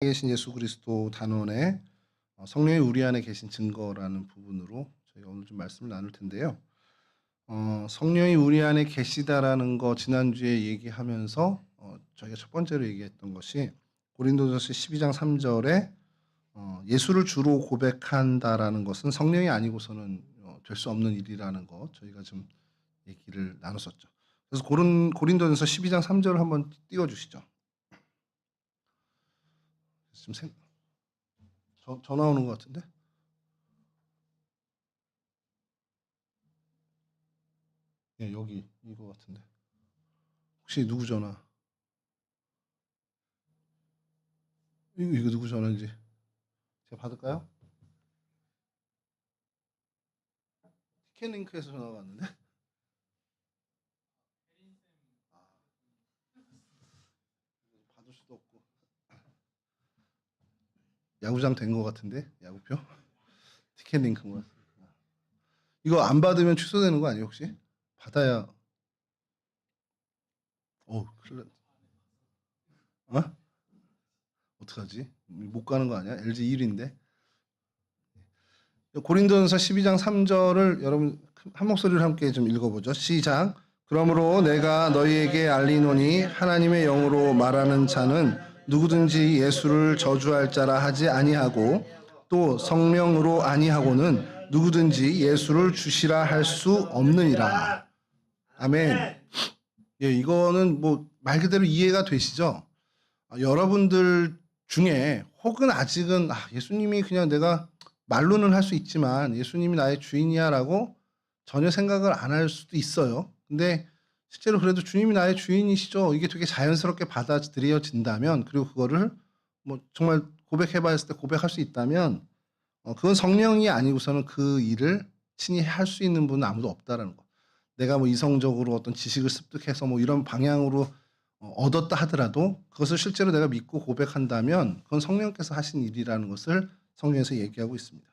계신 예수 그리스도 단원의 성령이 우리 안에 계신 증거라는 부분으로 저희가 오늘 좀 말씀을 나눌 텐데요. 성령이 우리 안에 계시다라는 거 지난주에 얘기하면서 저희가 첫 번째로 얘기했던 것이 고린도전서 12장 3절에 예수를 주로 고백한다라는 것은 성령이 아니고서는 될 수 없는 일이라는 거 저희가 좀 얘기를 나눴었죠. 그래서 고린도전서 12장 3절을 한번 띄워주시죠. 지금 전화 오는 것 같은데? 예, 여기 이거 같은데. 혹시 누구 전화? 이거 누구 전화인지 제가 받을까요? 티켓링크에서 전화가 왔는데? 받을 수도 없고. 야구장 된 것 같은데? 야구표? 티켓링크인 것 같습니다. 이거 안 받으면 취소되는 거 아니에요 혹시? 받아야. 큰일 났. 어떡하지? 못 가는 거 아니야? LG 1인데. 고린도전서 12장 3절을 여러분 한 목소리로 함께 좀 읽어보죠. 시작. 그러므로 내가 너희에게 알리노니 하나님의 영으로 말하는 자는 누구든지 예수를 저주할 자라 하지 아니하고 또 성령으로 아니하고는 누구든지 예수를 주시라 할 수 없느니라. 아멘. 예, 이거는 뭐 말 그대로 이해가 되시죠? 여러분들 중에 혹은 아직은 예수님이 그냥 내가 말로는 할 수 있지만 예수님이 나의 주인이야라고 전혀 생각을 안 할 수도 있어요. 근데 실제로 그래도 주님이 나의 주인이시죠. 이게 되게 자연스럽게 받아들여진다면 그리고 그거를 뭐 정말 고백해봐 했을 때 고백할 수 있다면 그건 성령이 아니고서는 그 일을 친히 할 수 있는 분은 아무도 없다라는 거. 내가 뭐 이성적으로 어떤 지식을 습득해서 뭐 이런 방향으로 얻었다 하더라도 그것을 실제로 내가 믿고 고백한다면 그건 성령께서 하신 일이라는 것을 성경에서 얘기하고 있습니다.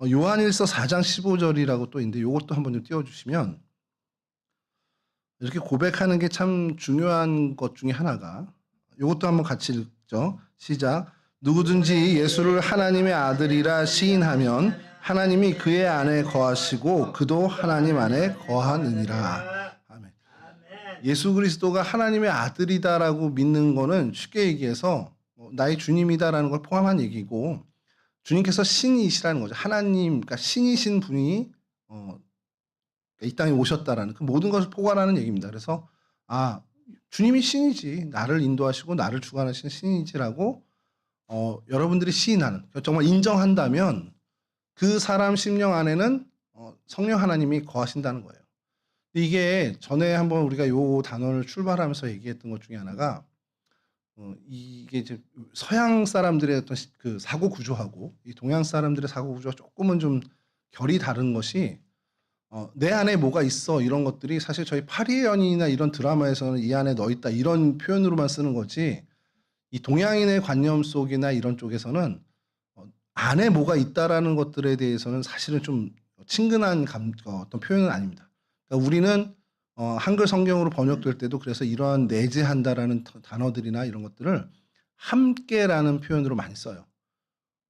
요한일서 4장 15절이라고 또 있는데 이것도 한번 좀 띄워주시면 이렇게 고백하는 게 참 중요한 것 중에 하나가 이것도 한번 같이 읽죠. 시작. 누구든지 예수를 하나님의 아들이라 시인하면 하나님이 그의 안에 거하시고 그도 하나님 안에 거하느니라. 아멘. 예수 그리스도가 하나님의 아들이다라고 믿는 거는 쉽게 얘기해서 나의 주님이다라는 걸 포함한 얘기고 주님께서 신이시라는 거죠. 하나님, 그러니까 신이신 분이 이 땅에 오셨다라는 그 모든 것을 포괄하는 얘기입니다. 그래서 주님이 신이지, 나를 인도하시고 나를 주관하시는 신이지라고 여러분들이 시인하는, 정말 인정한다면 그 사람 심령 안에는 성령 하나님이 거하신다는 거예요. 이게 전에 한번 우리가 요 단어를 출발하면서 얘기했던 것 중에 하나가 이게 이제 서양 사람들의 어떤 그 사고 구조하고 이 동양 사람들의 사고 구조가 조금은 좀 결이 다른 것이 내 안에 뭐가 있어 이런 것들이 사실 저희 파리의 연인이나 이런 드라마에서는 이 안에 너 있다 이런 표현으로만 쓰는 거지 이 동양인의 관념 속이나 이런 쪽에서는 안에 뭐가 있다라는 것들에 대해서는 사실은 좀 친근한 어떤 표현은 아닙니다. 그러니까 우리는 한글 성경으로 번역될 때도 그래서 이러한 내재한다라는 단어들이나 이런 것들을 함께라는 표현으로 많이 써요.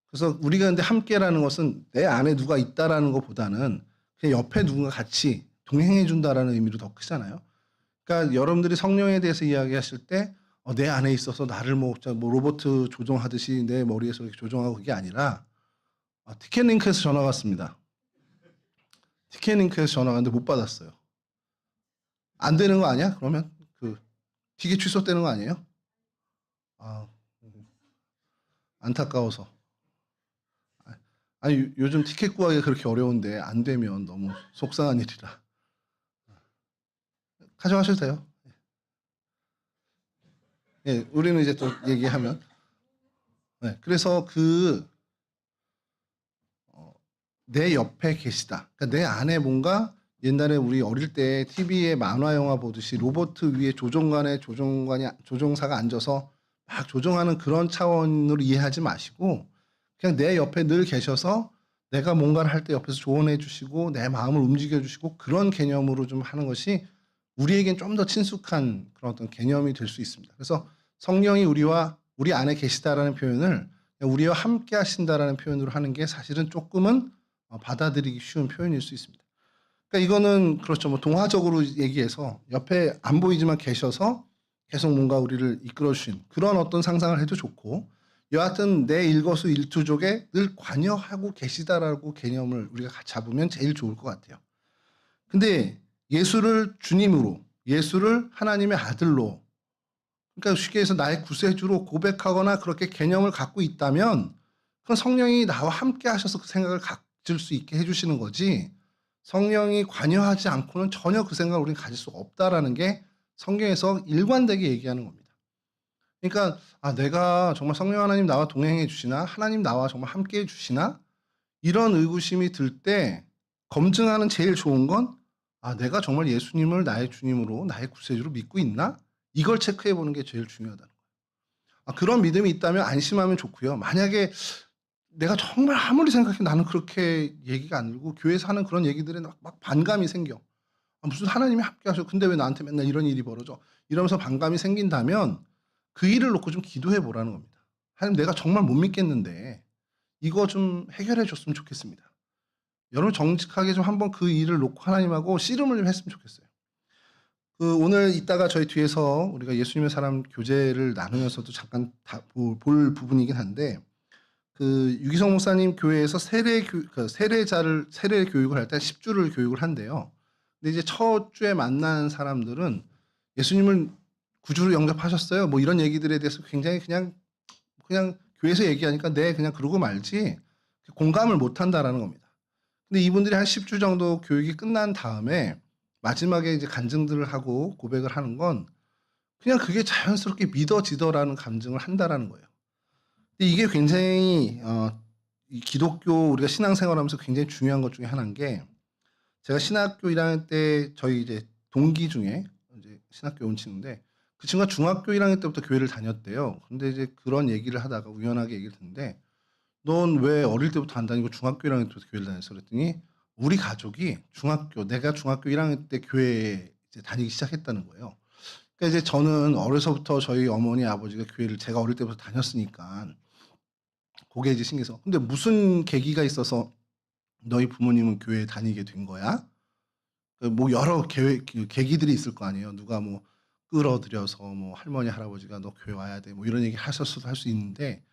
그래서 우리가 근데 함께라는 것은 내 안에 누가 있다라는 것보다는 그냥 옆에 누군가 같이 동행해 준다라는 의미로 더 크잖아요. 그러니까 여러분들이 성령에 대해서 이야기하실 때 내 안에 있어서 나를 뭐 로봇 조종하듯이 내 머리에서 이렇게 조종하고 그게 아니라 티켓링크에서 전화가 왔습니다. 티켓링크에서 전화가 왔는데 못 받았어요. 안 되는 거 아니야? 그러면 그 티켓 취소되는 거 아니에요? 아, 안타까워서. 아니 요즘 티켓 구하기가 그렇게 어려운데 안 되면 너무 속상한 일이라. 가져가셔도 돼요. 예, 우리는 이제 또 얘기하면. 네, 그래서 내 옆에 계시다. 그러니까 내 안에 뭔가 옛날에 우리 어릴 때 TV에 만화 영화 보듯이 로봇 위에 조종사가 앉아서 막 조종하는 그런 차원으로 이해하지 마시고 그냥 내 옆에 늘 계셔서 내가 뭔가를 할 때 옆에서 조언해 주시고 내 마음을 움직여 주시고 그런 개념으로 좀 하는 것이 우리에겐 좀 더 친숙한 그런 어떤 개념이 될 수 있습니다. 그래서 성령이 우리와 우리 안에 계시다라는 표현을 우리와 함께 하신다라는 표현으로 하는 게 사실은 조금은 받아들이기 쉬운 표현일 수 있습니다. 그러니까 이거는 그렇죠. 뭐 동화적으로 얘기해서 옆에 안 보이지만 계셔서 계속 뭔가 우리를 이끌어 주신 그런 어떤 상상을 해도 좋고, 여하튼 내 일거수일투족에 늘 관여하고 계시다라고 개념을 우리가 잡으면 제일 좋을 것 같아요. 근데 예수를 주님으로, 예수를 하나님의 아들로, 그러니까 쉽게 해서 나의 구세주로 고백하거나 그렇게 개념을 갖고 있다면 그건 성령이 나와 함께 하셔서 그 생각을 가질 수 있게 해주시는 거지, 성령이 관여하지 않고는 전혀 그 생각을 우리는 가질 수가 없다라는 게 성경에서 일관되게 얘기하는 겁니다. 그러니까 내가 정말 성령 하나님 나와 동행해 주시나, 하나님 나와 정말 함께 해 주시나, 이런 의구심이 들 때 검증하는 제일 좋은 건 내가 정말 예수님을 나의 주님으로, 나의 구세주로 믿고 있나? 이걸 체크해 보는 게 제일 중요하다는 거예요. 그런 믿음이 있다면 안심하면 좋고요. 만약에 내가 정말 아무리 생각해도 나는 그렇게 얘기가 안 들고 교회에서 하는 그런 얘기들에 막 반감이 생겨. 무슨 하나님이 함께 하셔. 근데 왜 나한테 맨날 이런 일이 벌어져? 이러면서 반감이 생긴다면 그 일을 놓고 좀 기도해 보라는 겁니다. 하나님, 내가 정말 못 믿겠는데 이거 좀 해결해 줬으면 좋겠습니다. 여러분 정직하게 좀 한번 그 일을 놓고 하나님하고 씨름을 좀 했으면 좋겠어요. 오늘 이따가 저희 뒤에서 우리가 예수님의 사람 교제를 나누면서도 잠깐 볼 부분이긴 한데, 유기성 목사님 교회에서 세례 교육을 할 때 10주를 교육을 한대요. 근데 이제 첫 주에 만난 사람들은 예수님을 구주로 영접하셨어요, 뭐 이런 얘기들에 대해서 굉장히 그냥 교회에서 얘기하니까 그냥 그러고 말지 공감을 못 한다라는 겁니다. 근데 이분들이 한 10주 정도 교육이 끝난 다음에 마지막에 이제 간증들을 하고 고백을 하는 건 그냥 그게 자연스럽게 믿어지더라는 감증을 한다라는 거예요. 근데 이게 굉장히 이 기독교 우리가 신앙생활하면서 굉장히 중요한 것 중에 하나인 게, 제가 신학교 1학년 때 저희 이제 동기 중에 이제 신학교 온 친구인데, 그 친구가 중학교 1학년 때부터 교회를 다녔대요. 근데 이제 그런 얘기를 하다가 우연하게 얘기를 듣는데, 넌 왜 어릴 때부터 안 다니고 중학교 1학년 때부터 교회를 다녔어? 그랬더니 우리 가족이 내가 중학교 1학년 때 교회에 이제 다니기 시작했다는 거예요. 그러니까 이제 저는 어려서부터 저희 어머니 아버지가 교회를 제가 어릴 때부터 다녔으니까 그게 이제 신기해서, 근데 무슨 계기가 있어서 너희 부모님은 교회에 다니게 된 거야? 뭐 여러 계기들이 있을 거 아니에요. 누가 뭐 끌어들여서 뭐 할머니 할아버지가 너 교회 와야 돼 뭐 이런 얘기 하셨어도 할 수 있는데,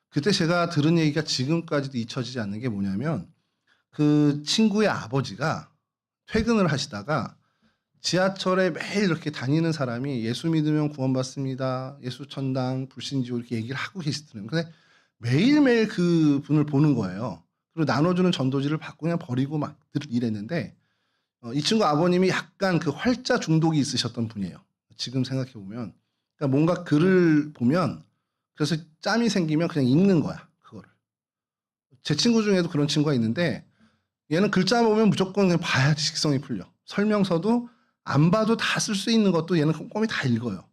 그때 제가 들은 얘기가 지금까지도 잊혀지지 않는 게 뭐냐면, 그 친구의 아버지가 퇴근을 하시다가 지하철에 매일 이렇게 다니는 사람이 예수 믿으면 구원받습니다, 예수 천당 불신지옥 이렇게 얘기를 하고 계시더라고요. 근데 매일매일 그 분을 보는 거예요. 그리고 나눠주는 전도지를 받고 그냥 버리고 막 이랬는데, 이 친구 아버님이 약간 그 활자 중독이 있으셨던 분이에요. 지금 생각해 보면. 그러니까 뭔가 글을 보면 그래서 짬이 생기면 그냥 읽는 거야, 그거를. 제 친구 중에도 그런 친구가 있는데, 얘는 글자 보면 무조건 그냥 봐야지 식성이 풀려. 설명서도 안 봐도 다 쓸 수 있는 것도 얘는 꼼꼼히 다 읽어요.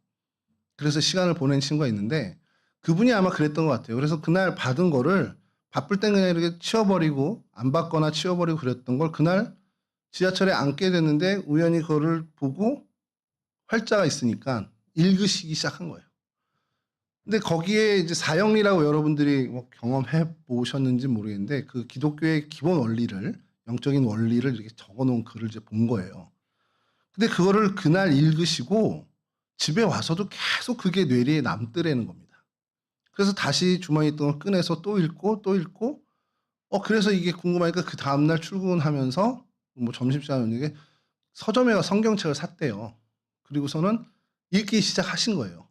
그래서 시간을 보낸 친구가 있는데, 그분이 아마 그랬던 것 같아요. 그래서 그날 받은 거를 바쁠 땐 그냥 이렇게 치워버리고, 안 받거나 치워버리고 그랬던 걸 그날 지하철에 앉게 됐는데 우연히 그거를 보고 활자가 있으니까 읽으시기 시작한 거예요. 근데 거기에 이제 사형리라고 여러분들이 뭐 경험해 보셨는지 모르겠는데, 그 기독교의 기본 원리를, 영적인 원리를 이렇게 적어 놓은 글을 이제 본 거예요. 근데 그거를 그날 읽으시고 집에 와서도 계속 그게 뇌리에 남더라는 겁니다. 그래서 다시 주머니에 있던 걸 꺼내서 또 읽고 또 읽고, 그래서 이게 궁금하니까 그 다음날 출근하면서 뭐 점심시간에 오는 서점에 가 성경책을 샀대요. 그리고서는 읽기 시작하신 거예요.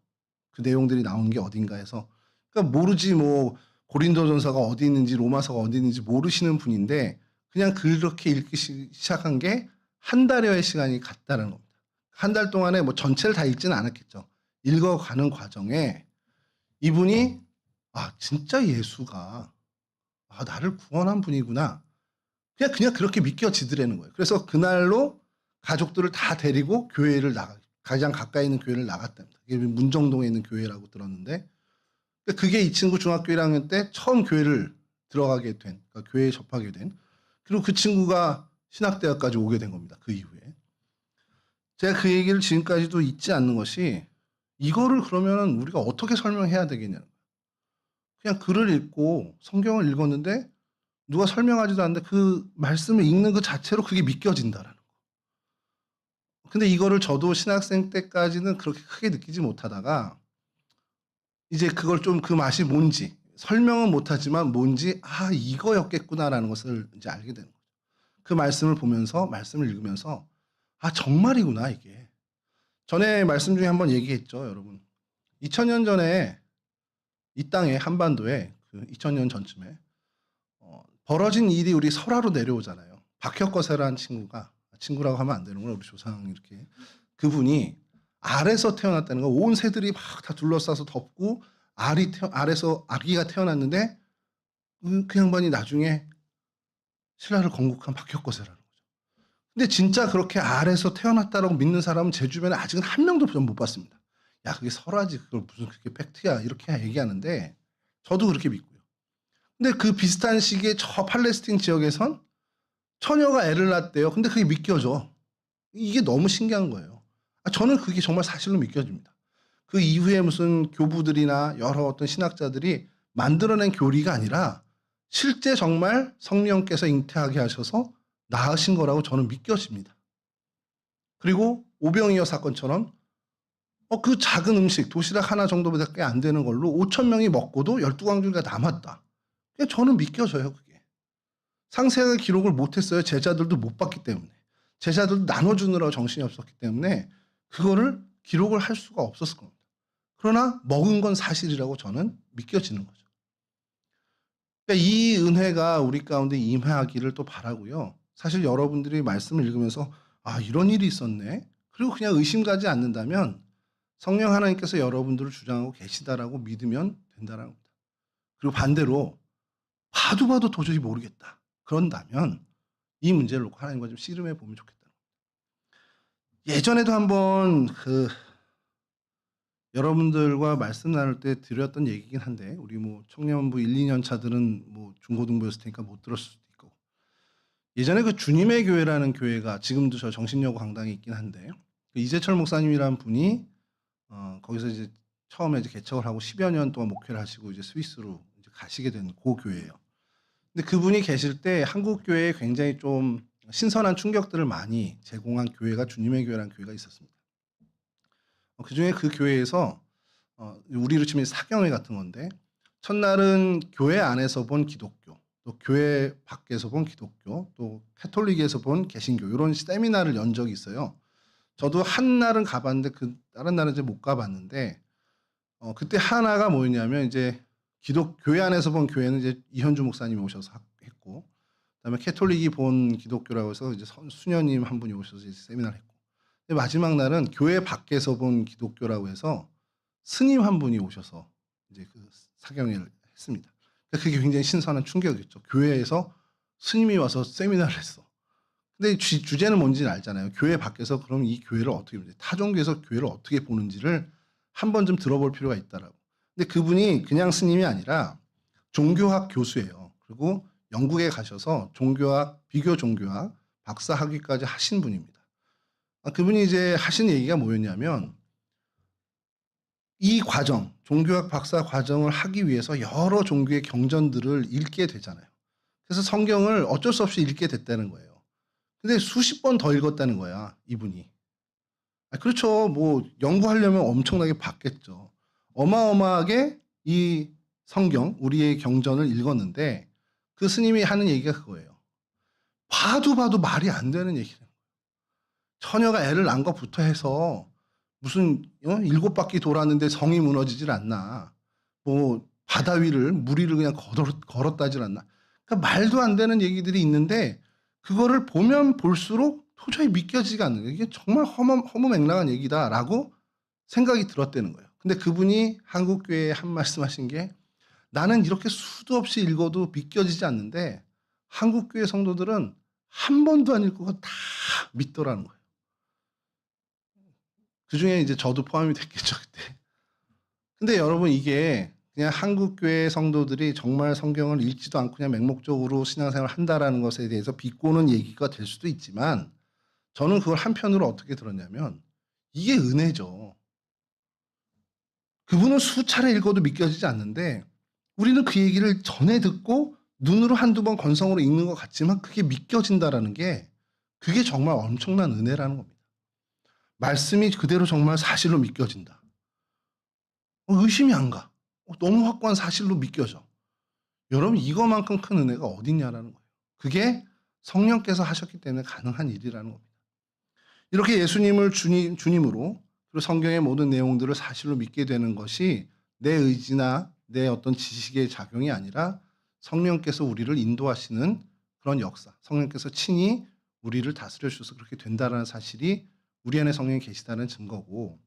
그 내용들이 나온 게 어딘가 해서. 그러니까 모르지 뭐 고린도전서가 어디 있는지 로마서가 어디 있는지 모르시는 분인데 그냥 그렇게 읽기 시작한 게 한 달여의 시간이 갔다는 겁니다. 한 달 동안에 뭐 전체를 다 읽지는 않았겠죠. 읽어가는 과정에 이분이 진짜 예수가 나를 구원한 분이구나, 그냥 그렇게 믿겨지더라는 거예요. 그래서 그날로 가족들을 다 데리고 가장 가까이 있는 교회를 나갔답니다. 이게 문정동에 있는 교회라고 들었는데, 그게 이 친구 중학교 1학년 때 처음 교회를 들어가게 된, 그러니까 교회에 접하게 된, 그리고 그 친구가 신학대학까지 오게 된 겁니다. 그 이후에. 제가 그 얘기를 지금까지도 잊지 않는 것이, 이거를 그러면 우리가 어떻게 설명해야 되겠냐. 그냥 글을 읽고 성경을 읽었는데 누가 설명하지도 않는데 그 말씀을 읽는 그 자체로 그게 믿겨진다라는 거. 근데 이거를 저도 신학생 때까지는 그렇게 크게 느끼지 못하다가 이제 그걸 좀 그 맛이 뭔지 설명은 못하지만 뭔지 '아 이거였겠구나.'라는 것을 이제 알게 되는 거죠. 그 말씀을 보면서 말씀을 읽으면서 '아 정말이구나 이게.' 전에 말씀 중에 한번 얘기했죠 여러분. 2000년 전에 이 땅에 한반도에 그 2000년 전쯤에 벌어진 일이 우리 설화로 내려오잖아요. 박혁거세라는 친구가 친구라고 하면 안 되는구나 우리 조상 이렇게. 그분이 알에서 태어났다는 거. 온 새들이 막 다 둘러싸서 덮고 알에서 아기가 태어났는데 그 양반이 나중에 신라를 건국한 박혁거세라는 거죠. 근데 진짜 그렇게 알에서 태어났다라고 믿는 사람은 제 주변에 아직은 한 명도 전 못 봤습니다. 야 그게 설화지 그걸 무슨 그게 팩트야 이렇게 얘기하는데 저도 그렇게 믿고요. 근데 그 비슷한 시기에 저 팔레스틴 지역에선 처녀가 애를 낳았대요. 근데 그게 믿겨져. 이게 너무 신기한 거예요. 저는 그게 정말 사실로 믿겨집니다. 그 이후에 무슨 교부들이나 여러 어떤 신학자들이 만들어낸 교리가 아니라 실제 정말 성령께서 잉태하게 하셔서 낳으신 거라고 저는 믿겨집니다. 그리고 오병이어 사건처럼 그 작은 음식 도시락 하나 정도밖에 안 되는 걸로 5천 명이 먹고도 12광주리가 남았다. 그게 저는 믿겨져요 그게. 상세하게 기록을 못했어요. 제자들도 못 봤기 때문에. 제자들도 나눠주느라 정신이 없었기 때문에 그거를 기록을 할 수가 없었을 겁니다. 그러나 먹은 건 사실이라고 저는 믿겨지는 거죠. 그러니까 이 은혜가 우리 가운데 임하기를 또 바라고요. 사실 여러분들이 말씀을 읽으면서 아 이런 일이 있었네. 그리고 그냥 의심 가지 않는다면 성령 하나님께서 여러분들을 주장하고 계시다라고 믿으면 된다는 겁니다. 그리고 반대로 봐도 도저히 모르겠다. 그런다면 이 문제를 놓고 하나님과 좀 씨름해 보면 좋겠다. 예전에도 한번 여러분들과 말씀 나눌 때 드렸던 얘기긴 한데 우리 뭐 청년부 1-2년 차들은 뭐 중고등부였을 테니까 못 들었을 수도 있고 예전에 그 주님의 교회라는 교회가 지금도 저 정신여고 강당에 있긴 한데 그 이재철 목사님이라는 분이 거기서 이제 처음에 이제 개척을 하고 10여 년 동안 목회를 하시고 이제 스위스로 이제 가시게 된 그 교회예요. 근데 그분이 계실 때 한국 교회에 굉장히 좀 신선한 충격들을 많이 제공한 교회가 주님의 교회라는 교회가 있었습니다. 그중에 그 교회에서 우리로 치면 사경회 같은 건데 첫날은 교회 안에서 본 기독교, 또 교회 밖에서 본 기독교, 또 카톨릭에서 본 개신교 이런 세미나를 연 적이 있어요. 저도 한 날은 가봤는데 그 다른 날은 이제 못 가봤는데 그때 하나가 뭐였냐면 이제 교회 안에서 본 교회는 이제 이현주 목사님이 오셔서 했고, 그다음에 캐톨릭이 본 기독교라고 해서 이제 수녀님 한 분이 오셔서 이제 세미나를 했고, 근데 마지막 날은 교회 밖에서 본 기독교라고 해서 스님 한 분이 오셔서 이제 그 사경회를 했습니다. 그러니까 그게 굉장히 신선한 충격이었죠. 교회에서 스님이 와서 세미나를 했어. 근데 주제는 뭔지는 알잖아요. 교회 밖에서 그럼 이 교회를 어떻게 보는지, 타 종교에서 교회를 어떻게 보는지를 한 번쯤 들어볼 필요가 있다라고. 근데 그분이 그냥 스님이 아니라 종교학 교수예요. 그리고 영국에 가셔서 종교학, 비교 종교학 박사 학위까지 하신 분입니다. 그분이 이제 하신 얘기가 뭐였냐면 이 과정, 종교학 박사 과정을 하기 위해서 여러 종교의 경전들을 읽게 되잖아요. 그래서 성경을 어쩔 수 없이 읽게 됐다는 거예요. 근데 수십 번 더 읽었다는 거야, 이분이. 그렇죠. 뭐 연구하려면 엄청나게 봤겠죠. 어마어마하게 이 성경, 우리의 경전을 읽었는데 그 스님이 하는 얘기가 그거예요. 봐도 말이 안 되는 얘기예요. 처녀가 애를 낳은 것부터 해서 무슨 7바퀴 돌았는데 성이 무너지질 않나. 뭐 바다 위를 물 위를 그냥 걸었다질 않나. 그러니까 말도 안 되는 얘기들이 있는데 그거를 보면 볼수록 도저히 믿겨지지가 않는 거예요. 이게 정말 허무맹랑한 얘기다라고 생각이 들었다는 거예요. 근데 그분이 한국교회에 한 말씀하신 게 나는 이렇게 수도 없이 읽어도 믿겨지지 않는데 한국교회 성도들은 한 번도 안 읽고 다 믿더라는 거예요. 그중에 이제 저도 포함이 됐겠죠 그때. 근데 여러분 이게 그냥 한국교회 성도들이 정말 성경을 읽지도 않고 그냥 맹목적으로 신앙생활을 한다라는 것에 대해서 비꼬는 얘기가 될 수도 있지만 저는 그걸 한편으로 어떻게 들었냐면 이게 은혜죠. 그분은 수차례 읽어도 믿겨지지 않는데 우리는 그 얘기를 전에 듣고 눈으로 한두 번 건성으로 읽는 것 같지만 그게 믿겨진다라는 게 그게 정말 엄청난 은혜라는 겁니다. 말씀이 그대로 정말 사실로 믿겨진다. 의심이 안 가. 너무 확고한 사실로 믿겨져. 여러분 이거만큼 큰 은혜가 어딨냐라는 거예요. 그게 성령께서 하셨기 때문에 가능한 일이라는 겁니다. 이렇게 예수님을 주님으로 그리고 성경의 모든 내용들을 사실로 믿게 되는 것이 내 의지나 내 어떤 지식의 작용이 아니라 성령께서 우리를 인도하시는 그런 역사, 성령께서 친히 우리를 다스려 주셔서 그렇게 된다는 사실이 우리 안에 성령이 계시다는 증거고,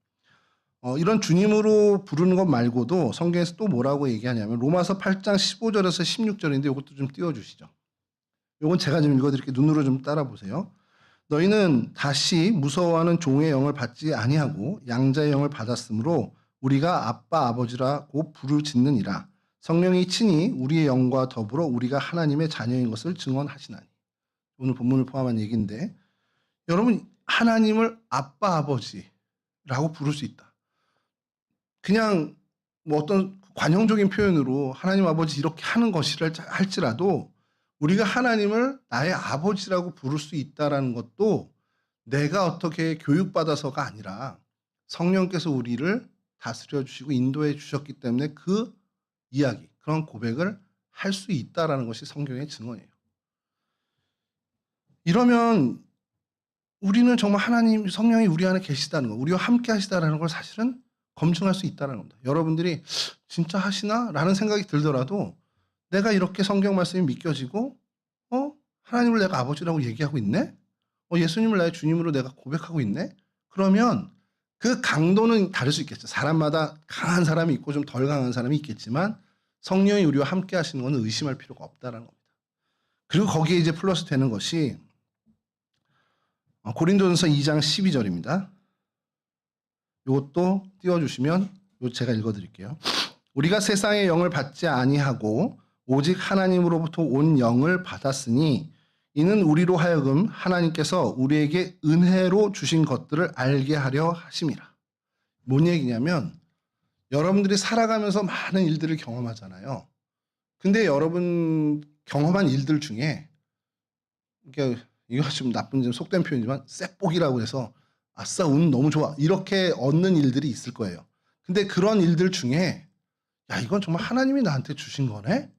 이런 주님으로 부르는 것 말고도 성경에서 또 뭐라고 얘기하냐면 로마서 8장 15절에서 16절인데 이것도 좀 띄워주시죠. 이건 제가 좀 읽어드릴게요. 눈으로 좀 따라 보세요. 너희는 다시 무서워하는 종의 영을 받지 아니하고 양자의 영을 받았으므로 우리가 아빠 아버지라고 부르짖느니라. 성령이 친히 우리의 영과 더불어 우리가 하나님의 자녀인 것을 증언하시나니. 오늘 본문을 포함한 얘기인데 여러분 하나님을 아빠 아버지라고 부를 수 있다. 그냥 뭐 어떤 관용적인 표현으로 하나님 아버지 이렇게 하는 것이라 할지라도 우리가 하나님을 나의 아버지라고 부를 수 있다라는 것도 내가 어떻게 교육받아서가 아니라 성령께서 우리를 다스려 주시고 인도해 주셨기 때문에 그 이야기, 그런 고백을 할 수 있다라는 것이 성경의 증언이에요. 이러면 우리는 정말 하나님 성령이 우리 안에 계시다는 거, 우리와 함께 하시다라는 걸 사실은 검증할 수 있다는 겁니다. 여러분들이 진짜 하시나? 라는 생각이 들더라도 내가 이렇게 성경 말씀이 믿겨지고 하나님을 내가 아버지라고 얘기하고 있네? 예수님을 나의 주님으로 내가 고백하고 있네? 그러면 그 강도는 다를 수 있겠죠. 사람마다 강한 사람이 있고 좀 덜 강한 사람이 있겠지만 성령이 우리와 함께 하시는 것은 의심할 필요가 없다는 겁니다. 그리고 거기에 이제 플러스 되는 것이 고린도전서 2장 12절입니다. 이것도 띄워주시면 제가 읽어드릴게요. 우리가 세상의 영을 받지 아니하고 오직 하나님으로부터 온 영을 받았으니 이는 우리로 하여금 하나님께서 우리에게 은혜로 주신 것들을 알게 하려 하심이라. 뭔 얘기냐면 여러분들이 살아가면서 많은 일들을 경험하잖아요. 근데 여러분 경험한 일들 중에 이거 좀 나쁜 좀 속된 표현이지만 쌔복이라고 해서 아싸 운 너무 좋아 이렇게 얻는 일들이 있을 거예요. 근데 그런 일들 중에 야 이건 정말 하나님이 나한테 주신 거네?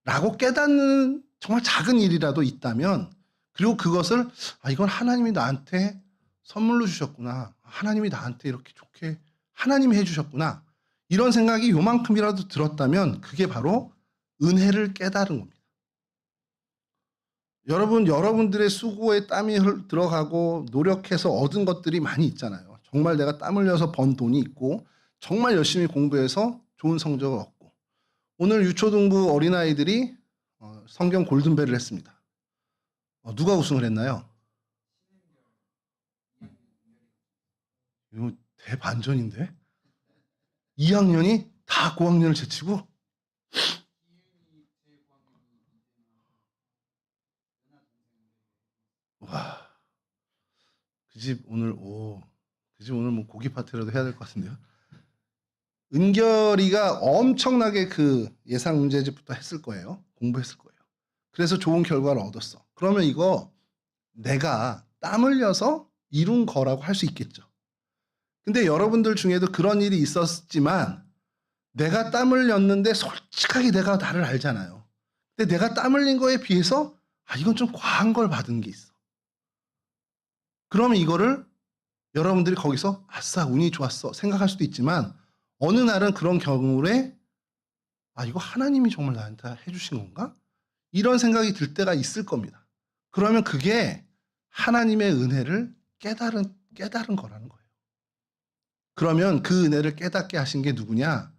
라고 깨닫는 정말 작은 일이라도 있다면 그리고 그것을 이건 하나님이 나한테 선물로 주셨구나. 하나님이 나한테 이렇게 좋게 하나님이 해주셨구나. 이런 생각이 요만큼이라도 들었다면 그게 바로 은혜를 깨달은 겁니다. 여러분들의 수고에 땀이 들어가고 노력해서 얻은 것들이 많이 있잖아요. 정말 내가 땀 흘려서 번 돈이 있고 정말 열심히 공부해서 좋은 성적을 얻고 오늘 유초등부 어린아이들이 성경 골든벨을 했습니다. 누가 우승을 했나요? 이거 대반전인데? 2학년이 다 고학년을 제치고? 와, 그 집 오늘 뭐 고기 파티라도 해야 될 것 같은데요. 은결이가 엄청나게 그 예상 문제집부터 했을 거예요. 공부했을 거예요. 그래서 좋은 결과를 얻었어. 그러면 이거 내가 땀 흘려서 이룬 거라고 할 수 있겠죠. 근데 여러분들 중에도 그런 일이 있었지만 내가 땀 흘렸는데 솔직하게 내가 나를 알잖아요. 근데 내가 땀 흘린 거에 비해서 이건 좀 과한 걸 받은 게 있어. 그러면 이거를 여러분들이 거기서 아싸 운이 좋았어 생각할 수도 있지만 어느 날은 그런 경우에 이거 하나님이 정말 나한테 해주신 건가? 이런 생각이 들 때가 있을 겁니다. 그러면 그게 하나님의 은혜를 깨달은 거라는 거예요. 그러면 그 은혜를 깨닫게 하신 게 누구냐?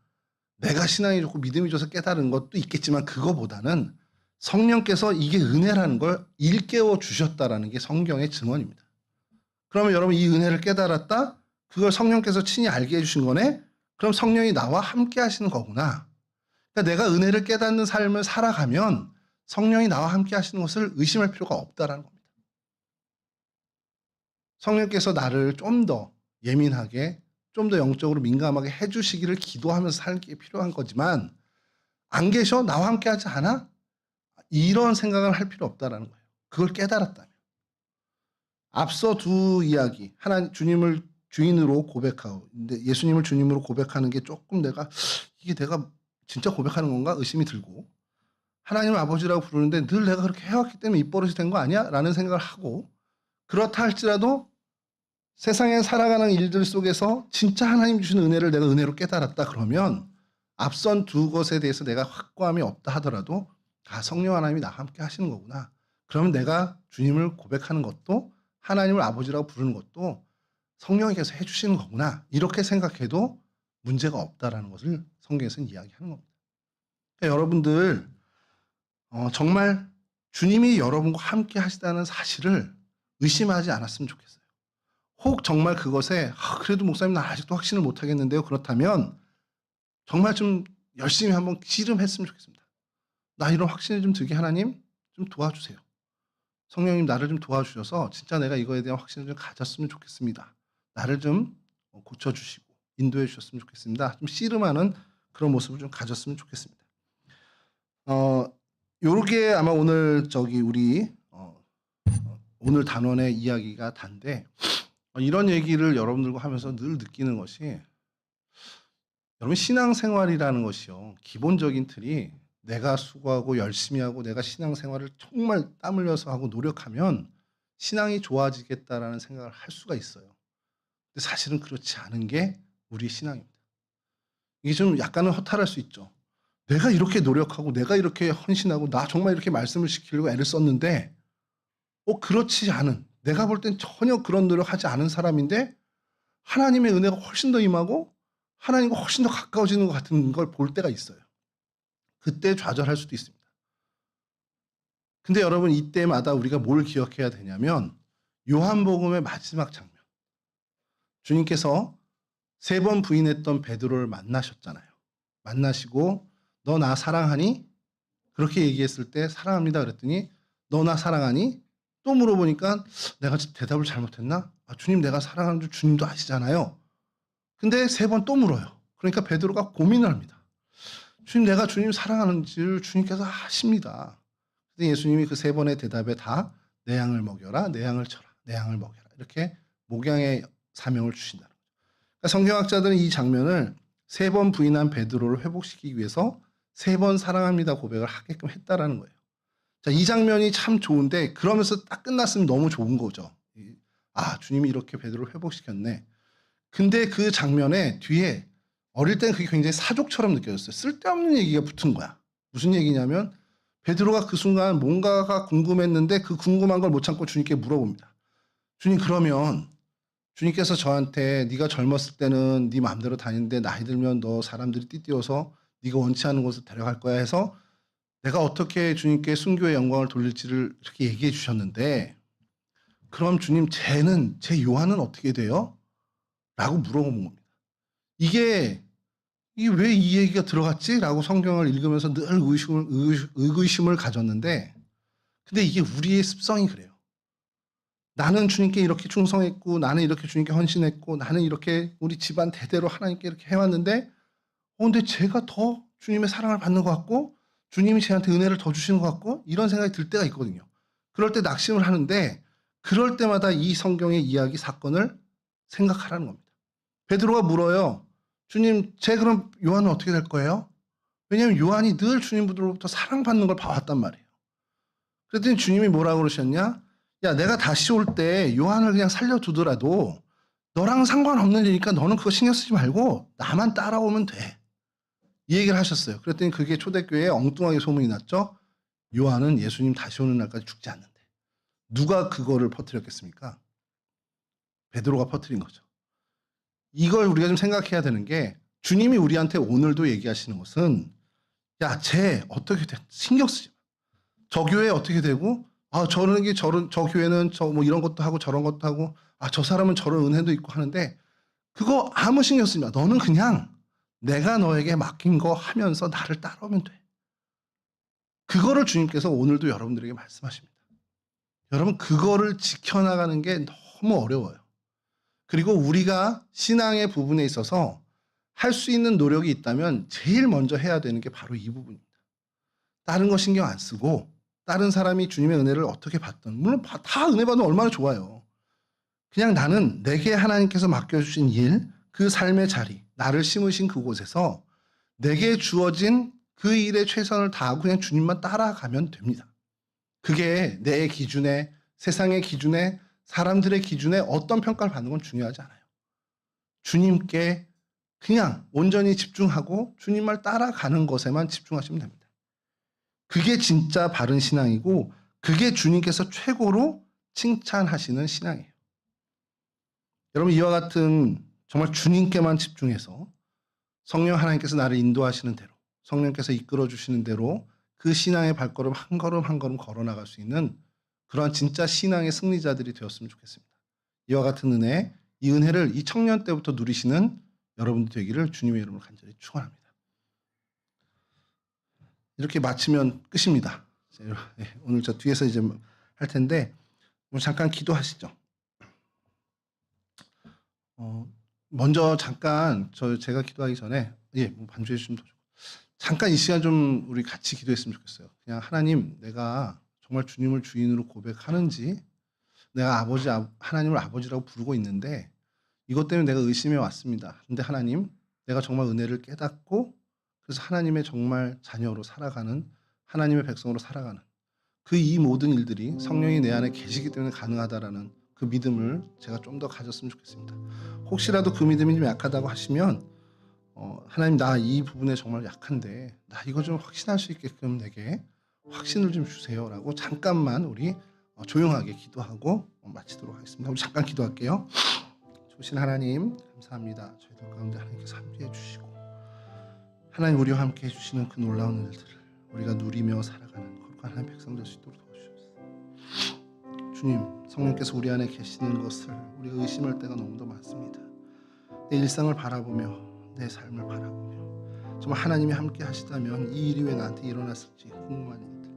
내가 신앙이 좋고 믿음이 좋아서 깨달은 것도 있겠지만 그거보다는 성령께서 이게 은혜라는 걸 일깨워 주셨다라는 게 성경의 증언입니다. 그러면 여러분 이 은혜를 깨달았다? 그걸 성령께서 친히 알게 해주신 거네? 그럼 성령이 나와 함께 하시는 거구나. 그러니까 내가 은혜를 깨닫는 삶을 살아가면 성령이 나와 함께 하시는 것을 의심할 필요가 없다라는 겁니다. 성령께서 나를 좀 더 예민하게, 좀 더 영적으로 민감하게 해주시기를 기도하면서 살기 필요한 거지만 안 계셔? 나와 함께 하지 않아? 이런 생각을 할 필요 없다라는 거예요. 그걸 깨달았다면. 앞서 두 이야기, 하나님 주님을 주인으로 고백하고, 근데 예수님을 주님으로 고백하는 게 조금 이게 내가 진짜 고백하는 건가 의심이 들고, 하나님을 아버지라고 부르는데 늘 내가 그렇게 해왔기 때문에 입버릇이 된 거 아니야? 라는 생각을 하고, 그렇다 할지라도 세상에 살아가는 일들 속에서 진짜 하나님 주시는 은혜를 내가 은혜로 깨달았다 그러면 앞선 두 것에 대해서 내가 확고함이 없다 하더라도 성령 하나님이 나와 함께 하시는 거구나. 그러면 내가 주님을 고백하는 것도 하나님을 아버지라고 부르는 것도 성령께서 해주시는 거구나. 이렇게 생각해도 문제가 없다라는 것을 성경에서는 이야기하는 겁니다. 그러니까 여러분들 정말 주님이 여러분과 함께 하시다는 사실을 의심하지 않았으면 좋겠어요. 혹 정말 그것에 그래도 목사님 나 아직도 확신을 못하겠는데요. 그렇다면 정말 좀 열심히 한번 씨름했으면 좋겠습니다. 나 이런 확신을 좀 들게 하나님 좀 도와주세요. 성령님 나를 좀 도와주셔서 진짜 내가 이거에 대한 확신을 좀 가졌으면 좋겠습니다. 나를 좀 고쳐주시고 인도해 주셨으면 좋겠습니다. 좀 씨름하는 그런 모습을 좀 가졌으면 좋겠습니다. 요렇게 아마 오늘 우리 오늘 단원의 이야기가 단데 이런 얘기를 여러분들과 하면서 늘 느끼는 것이 여러분 신앙생활이라는 것이요. 기본적인 틀이 내가 수고하고 열심히 하고 내가 신앙생활을 정말 땀 흘려서 하고 노력하면 신앙이 좋아지겠다라는 생각을 할 수가 있어요. 근데 사실은 그렇지 않은 게 우리 신앙입니다. 이게 좀 약간은 허탈할 수 있죠. 내가 이렇게 노력하고 내가 이렇게 헌신하고 나 정말 이렇게 말씀을 지키려고 애를 썼는데 그렇지 않은 내가 볼 땐 전혀 그런 노력하지 않은 사람인데 하나님의 은혜가 훨씬 더 임하고 하나님과 훨씬 더 가까워지는 것 같은 걸 볼 때가 있어요. 그때 좌절할 수도 있습니다. 근데 여러분 이때마다 우리가 뭘 기억해야 되냐면 요한복음의 마지막 장면. 주님께서 3번 부인했던 베드로를 만나셨잖아요. 만나시고 너 나 사랑하니? 그렇게 얘기했을 때 사랑합니다 그랬더니 너 나 사랑하니? 또 물어보니까 내가 대답을 잘못했나? 주님 내가 사랑하는 줄 주님도 아시잖아요. 근데 3번 또 물어요. 그러니까 베드로가 고민을 합니다. 주님 내가 주님 사랑하는지를 주님께서 아십니다. 근데 예수님이 그 3번의 대답에 다 내 양을 먹여라, 내 양을 쳐라, 내 양을 먹여라 이렇게 목양의 사명을 주신다는 거죠. 그러니까 성경학자들은 이 장면을 3번 부인한 베드로를 회복시키기 위해서 3번 사랑합니다 고백을 하게끔 했다라는 거예요. 자, 이 장면이 참 좋은데 그러면서 딱 끝났으면 너무 좋은 거죠. 주님이 이렇게 베드로를 회복시켰네. 근데 그 장면에 뒤에 어릴 땐 그게 굉장히 사족처럼 느껴졌어요. 쓸데없는 얘기가 붙은 거야. 무슨 얘기냐면 베드로가 그 순간 뭔가가 궁금했는데 그 궁금한 걸 못 참고 주님께 물어봅니다. 주님 그러면 주님께서 저한테 네가 젊었을 때는 네 마음대로 다니는데 나이 들면 너 사람들이 띠띠어서 네가 원치 않는 곳을 데려갈 거야 해서 내가 어떻게 주님께 순교의 영광을 돌릴지를 이렇게 얘기해 주셨는데 그럼 주님 제 요한은 어떻게 돼요? 라고 물어본 겁니다. 이게 왜 이 얘기가 들어갔지? 라고 성경을 읽으면서 늘 의구심을 가졌는데 근데 이게 우리의 습성이 그래요. 나는 주님께 이렇게 충성했고 나는 이렇게 주님께 헌신했고 나는 이렇게 우리 집안 대대로 하나님께 이렇게 해왔는데 근데 제가 더 주님의 사랑을 받는 것 같고 주님이 저한테 은혜를 더 주시는 것 같고 이런 생각이 들 때가 있거든요. 그럴 때 낙심을 하는데 그럴 때마다 이 성경의 이야기 사건을 생각하라는 겁니다. 베드로가 물어요. 주님 그럼 요한은 어떻게 될 거예요? 왜냐하면 요한이 늘 주님으로부터 사랑받는 걸 봐왔단 말이에요. 그랬더니 주님이 뭐라고 그러셨냐? 야 내가 다시 올 때 요한을 그냥 살려두더라도 너랑 상관없는 일이니까 너는 그거 신경 쓰지 말고 나만 따라오면 돼. 이 얘기를 하셨어요. 그랬더니 그게 초대교회에 엉뚱하게 소문이 났죠. 요한은 예수님 다시 오는 날까지 죽지 않는데. 누가 그거를 퍼뜨렸겠습니까? 베드로가 퍼뜨린 거죠. 이걸 우리가 좀 생각해야 되는 게 주님이 우리한테 오늘도 얘기하시는 것은 쟤 어떻게 돼? 신경 쓰지 마. 저 교회 어떻게 되고 저 교회는 뭐 이런 것도 하고 저런 것도 하고 저 사람은 저런 은혜도 있고 하는데 그거 아무 신경 쓰지 마. 너는 그냥 내가 너에게 맡긴 거 하면서 나를 따라오면 돼. 그거를 주님께서 오늘도 여러분들에게 말씀하십니다. 여러분 그거를 지켜나가는 게 너무 어려워요. 그리고 우리가 신앙의 부분에 있어서 할 수 있는 노력이 있다면 제일 먼저 해야 되는 게 바로 이 부분입니다. 다른 거 신경 안 쓰고 다른 사람이 주님의 은혜를 어떻게 받든 물론 다 은혜 받으면 얼마나 좋아요. 그냥 나는 내게 하나님께서 맡겨주신 일, 그 삶의 자리, 나를 심으신 그곳에서 내게 주어진 그 일에 최선을 다하고 그냥 주님만 따라가면 됩니다. 그게 내 기준에, 세상의 기준에, 사람들의 기준에 어떤 평가를 받는 건 중요하지 않아요. 주님께 그냥 온전히 집중하고 주님을 따라가는 것에만 집중하시면 됩니다. 그게 진짜 바른 신앙이고 그게 주님께서 최고로 칭찬하시는 신앙이에요. 여러분 이와 같은 정말 주님께만 집중해서 성령 하나님께서 나를 인도하시는 대로 성령께서 이끌어 주시는 대로 그 신앙의 발걸음 한 걸음 한 걸음 걸어 나갈 수 있는 그러한 진짜 신앙의 승리자들이 되었으면 좋겠습니다. 이와 같은 은혜, 이 은혜를 이 청년 때부터 누리시는 여러분들 되기를 주님의 이름으로 간절히 축원합니다. 이렇게 마치면 끝입니다. 오늘 저 뒤에서 이제 할 텐데 잠깐 기도하시죠. 먼저 잠깐 제가 기도하기 전에 반주해 주시면 더 좋고 잠깐 이 시간 좀 우리 같이 기도했으면 좋겠어요. 그냥 하나님, 내가 정말 주님을 주인으로 고백하는지, 내가 하나님을 아버지라고 부르고 있는데 이것 때문에 내가 의심해 왔습니다. 근데 하나님, 내가 정말 은혜를 깨닫고 그래서 하나님의 정말 자녀로 살아가는, 하나님의 백성으로 살아가는 그 이 모든 일들이 성령이 내 안에 계시기 때문에 가능하다라는 그 믿음을 제가 좀 더 가졌으면 좋겠습니다. 혹시라도 그 믿음이 좀 약하다고 하시면 하나님, 나 이 부분에 정말 약한데 나 이거 좀 확신할 수 있게끔 내게 확신을 좀 주세요라고 잠깐만 우리 조용하게 기도하고 마치도록 하겠습니다. 우리 잠깐 기도할게요. 좋으신 하나님 감사합니다. 저희들 가운데 하나님께서 함께해 주시고 하나님 우리와 함께해 주시는 그 놀라운 일들을 우리가 누리며 살아가는 거룩한 하나님 백성 될 수 있도록 도와주시옵소서. 주님, 성령께서 우리 안에 계시는 것을 우리가 의심할 때가 너무 더 많습니다. 내 일상을 바라보며 내 삶을 바라보며 정말 하나님이 함께 하시다면 이 일이 왜 나한테 일어났을지 궁금한 일들,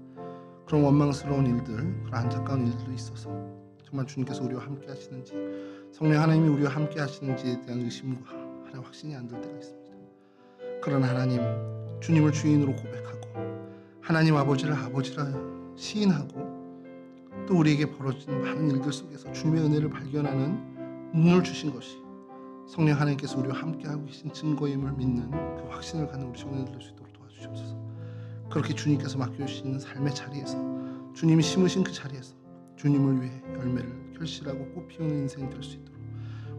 그런 원망스러운 일들, 그런 안타까운 일들도 있어서 정말 주님께서 우리와 함께 하시는지, 성령 하나님이 우리와 함께 하시는지에 대한 의심과 하나님 확신이 안 들 때가 있습니다. 그러나 하나님, 주님을 주인으로 고백하고 하나님 아버지를 아버지라 시인하고 또 우리에게 벌어진 많은 일들 속에서 주님의 은혜를 발견하는 눈을 주신 것이 성령 하나님께서 우리와 함께하고 계신 증거임을 믿는 그 확신을 갖는 우리 청년들 될 수 있도록 도와주시옵소서. 그렇게 주님께서 맡겨주시는 삶의 자리에서, 주님이 심으신 그 자리에서 주님을 위해 열매를 결실하고 꽃 피우는 인생이 될 수 있도록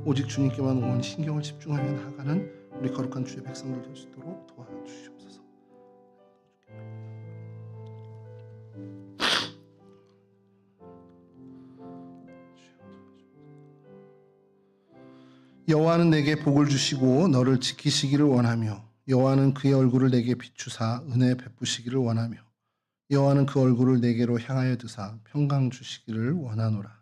오직 주님께만 온 신경을 집중하며 나아가는 우리 거룩한 주의 백성들 될 수 있도록 도와주시옵소서. 여호와는 내게 복을 주시고 너를 지키시기를 원하며 여호와는 그의 얼굴을 내게 비추사 은혜 베푸시기를 원하며 여호와는 그 얼굴을 내게로 향하여 드사 평강 주시기를 원하노라.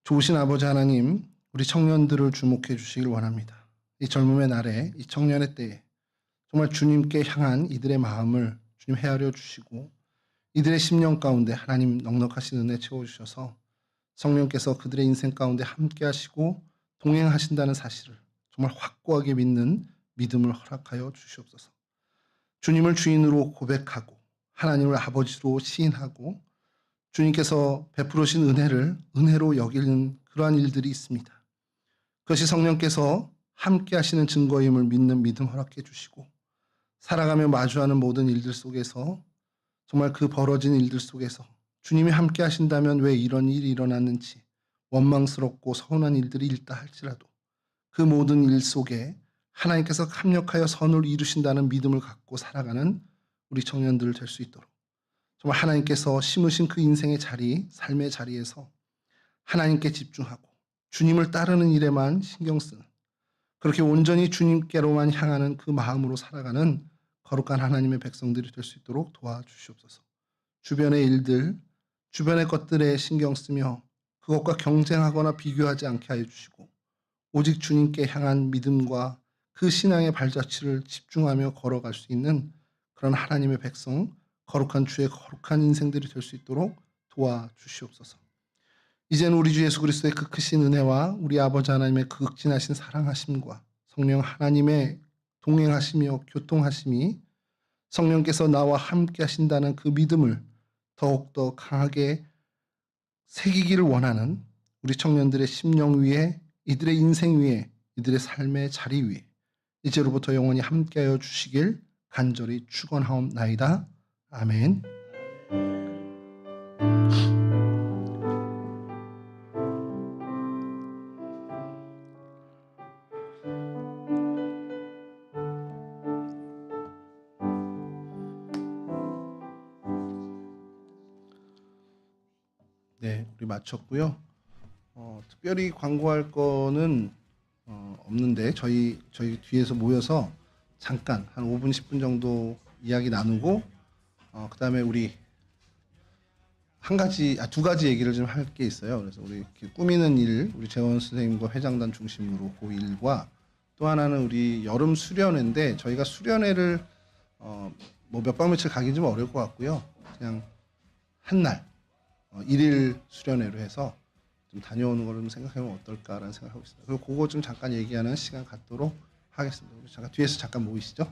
좋으신 아버지 하나님, 우리 청년들을 주목해 주시길 원합니다. 이 젊음의 날에, 이 청년의 때에 정말 주님께 향한 이들의 마음을 주님 헤아려 주시고 이들의 심령 가운데 하나님 넉넉하신 은혜 채워주셔서 성령께서 그들의 인생 가운데 함께 하시고 동행하신다는 사실을 정말 확고하게 믿는 믿음을 허락하여 주시옵소서. 주님을 주인으로 고백하고 하나님을 아버지로 시인하고 주님께서 베풀으신 은혜를 은혜로 여기는 그러한 일들이 있습니다. 그것이 성령께서 함께 하시는 증거임을 믿는 믿음 허락해 주시고 살아가며 마주하는 모든 일들 속에서 정말 그 벌어진 일들 속에서 주님이 함께 하신다면 왜 이런 일이 일어났는지 원망스럽고 서운한 일들이 있다 할지라도 그 모든 일 속에 하나님께서 합력하여 선을 이루신다는 믿음을 갖고 살아가는 우리 청년들 될 수 있도록 정말 하나님께서 심으신 그 인생의 자리, 삶의 자리에서 하나님께 집중하고 주님을 따르는 일에만 신경 쓰는 그렇게 온전히 주님께로만 향하는 그 마음으로 살아가는 거룩한 하나님의 백성들이 될 수 있도록 도와주시옵소서. 주변의 일들, 주변의 것들에 신경 쓰며 그것과 경쟁하거나 비교하지 않게 하여 주시고 오직 주님께 향한 믿음과 그 신앙의 발자취를 집중하며 걸어갈 수 있는 그런 하나님의 백성, 거룩한 주의 거룩한 인생들이 될 수 있도록 도와주시옵소서. 이제는 우리 주 예수 그리스도의 그 크신 은혜와 우리 아버지 하나님의 그 극진하신 사랑하심과 성령 하나님의 동행하시며 교통하심이 성령께서 나와 함께 하신다는 그 믿음을 더욱더 강하게 새기기를 원하는 우리 청년들의 심령 위에, 이들의 인생 위에, 이들의 삶의 자리 위에 이제로부터 영원히 함께하여 주시길 간절히 축원하옵나이다. 아멘. 네, 우리 마쳤고요. 특별히 광고할 거는 없는데 저희 뒤에서 모여서 잠깐 한 5분 10분 정도 이야기 나누고 그다음에 우리 두 가지 얘기를 좀 할 게 있어요. 그래서 우리 이렇게 꾸미는 일, 우리 재원 선생님과 회장단 중심으로 그 일과 또 하나는 우리 여름 수련회인데 저희가 수련회를 뭐 몇 박 며칠 가기 좀 어려울 것 같고요. 그냥 한 날 일일 수련회로 해서 좀 다녀오는 걸 좀 생각해보면 어떨까라는 생각을 하고 있습니다. 그리고 그거 좀 잠깐 얘기하는 시간 갖도록 하겠습니다. 우리 잠깐 뒤에서 잠깐 모이시죠.